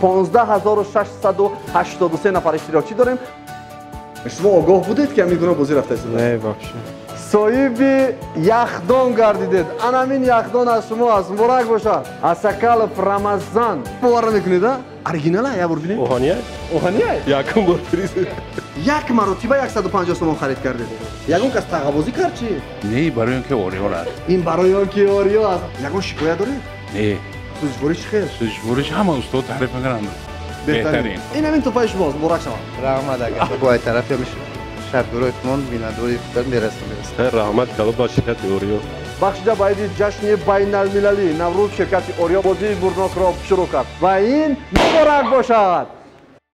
15683 نفر اشتراکی داریم. شما آگاه بودید که امروز بازی رفته است؟ نه واقعا. صاحب یخدان گردیدید. همین یخدان از شما است. مبارک باشد. اسکال رمضان. باور میکنید؟ اورجینال یا ببینید؟ اوهانیه؟ اوهانیه؟ یکم بار پریز. یک مرتبه 150 تومان خرید کردید. یگون کس تقابضی کرد چی؟ نه برای اینکه اوریو است. این برای اینکه اوریو است. یگون شکایت دارید؟ نه. سوزوریش خیر. سوزوریش هم استاد تعریف میکنن. بهترین. این همین توپای شماست. مبارک شما. رحمت اگر با طرف میشه. شب گروهتون بینندوی فوتبال میرسه. خیر رحمت کلو با شرکت اوریو. بخشیده باید جشن بین المللی نوروز شرکت اوریو بازی برناک را شروع کرد و این مبارک باشد.